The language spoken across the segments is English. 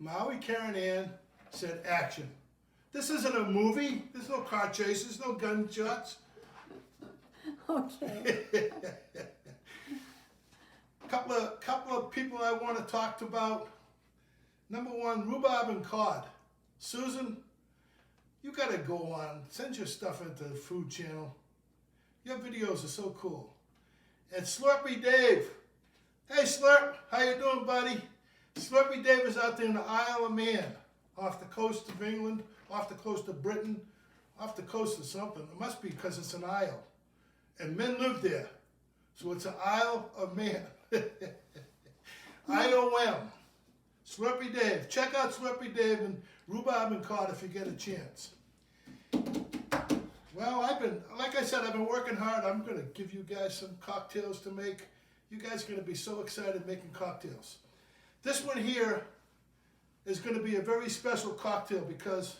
Maui Karen Ann said action. This isn't a movie. There's no car chases, no gunshots. Okay. couple of people I want to talk about. Number one, Rhubarb and Cod. Susan, you gotta go on. Send your stuff into the food channel. Your videos are so cool. And Slurpy Dave. Hey Slurp, how you doing, buddy? Slurpy Dave is out there in the Isle of Man, off the coast of England, off the coast of Britain, off the coast of something. It must be because it's an isle. And men live there. So it's an Isle of Man. IOM. Slurpy Dave. Check out Slurpy Dave and Rhubarb and Cod if you get a chance. Well, like I said, I've been working hard. I'm going to give you guys some cocktails to make. You guys are going to be so excited making cocktails. This one here is going to be a very special cocktail because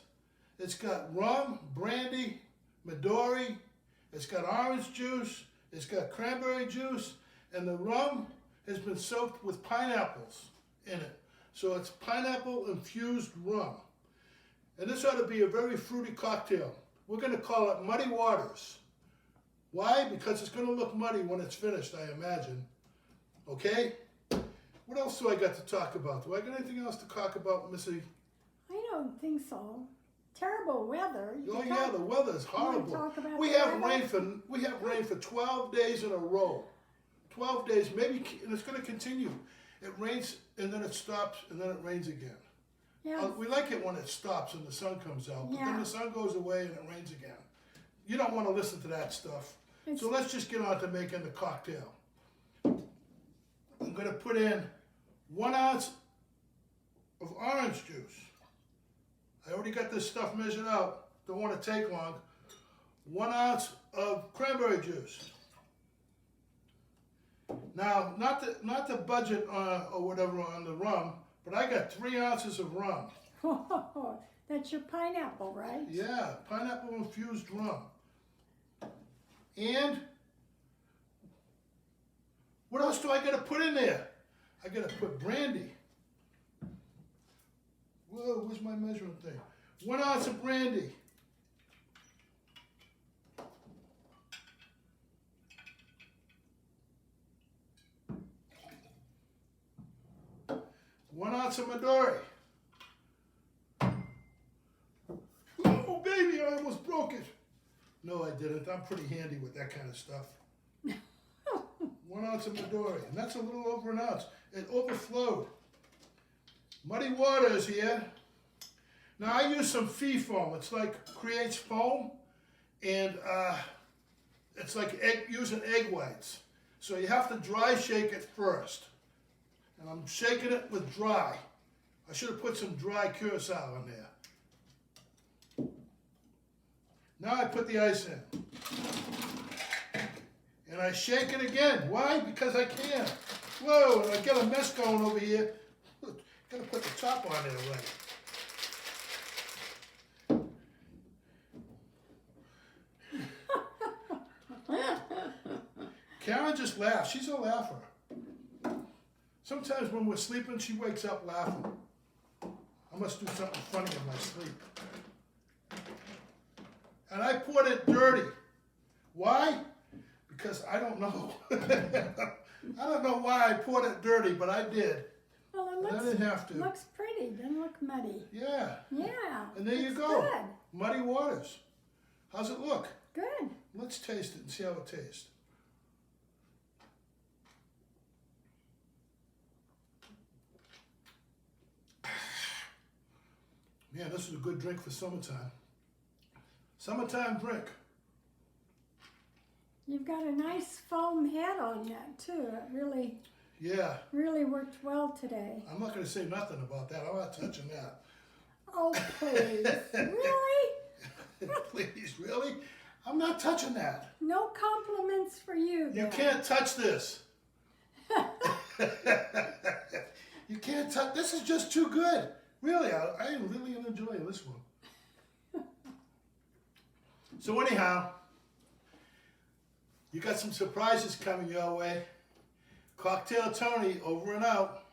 it's got rum, brandy, Midori, it's got orange juice, it's got cranberry juice, and the rum has been soaked with pineapples in it. So it's pineapple infused rum. And this ought to be a very fruity cocktail. We're going to call it Muddy Waters. Why? Because it's going to look muddy when it's finished, I imagine. Okay? What else do I got to talk about? Do I got anything else to talk about, Missy? I don't think so. Terrible weather. Oh yeah, the weather is horrible. We have rain for 12 days in a row. 12 days, maybe, and it's going to continue. It rains and then it stops and then it rains again. Yeah. We like it when it stops and the sun comes out, but then Yeah. the sun goes away and it rains again. You don't want to listen to that stuff. So let's just get on to making the cocktail. I'm going to put in 1 ounce of orange juice. I already got this stuff measured out. Don't want to take long. 1 ounce of cranberry juice. Now, not to budget or whatever on the rum, but I got 3 ounces of rum. Oh, that's your pineapple, right? Yeah, pineapple infused rum. And what else do I got to put in there? I got to put brandy. Whoa, where's my measuring thing? 1 ounce of brandy. One ounce of Midori. Oh, baby, I almost broke it. No, I didn't. I'm pretty handy with that kind of stuff. 1 ounce of Midori, and that's a little over an ounce. It overflowed. Muddy Waters here. Now I use some foam. It's like creates foam, and it's like using egg whites. So you have to dry shake it first. And I'm shaking it with dry. I should have put some dry curacao in there. Now I put the ice in. And I shake it again. Why? Because I can. Whoa, and I got a mess going over here. Gotta put the top on there right. Karen just laughs. She's a laugher. Sometimes when we're sleeping, she wakes up laughing. I must do something funny in my sleep. And I poured it dirty. Why? Because I don't know. I don't know why I poured it dirty, but I did. Well, it I didn't have to. looks pretty. Doesn't look muddy. Yeah. Yeah. And there you go. Good. Muddy Waters. How's it look? Good. Let's taste it and see how it tastes. Man, this is a good drink for summertime. Summertime drink. You've got a nice foam head on you, too. It really worked well today. I'm not going to say nothing about that. I'm not touching that. Oh, please. Really? Please, really? I'm not touching that. No compliments for you, then. You can't touch this. You can't touch. This is just too good. Really, I am really enjoying this one. So anyhow, you got some surprises coming your way. Cocktail Tony, over and out.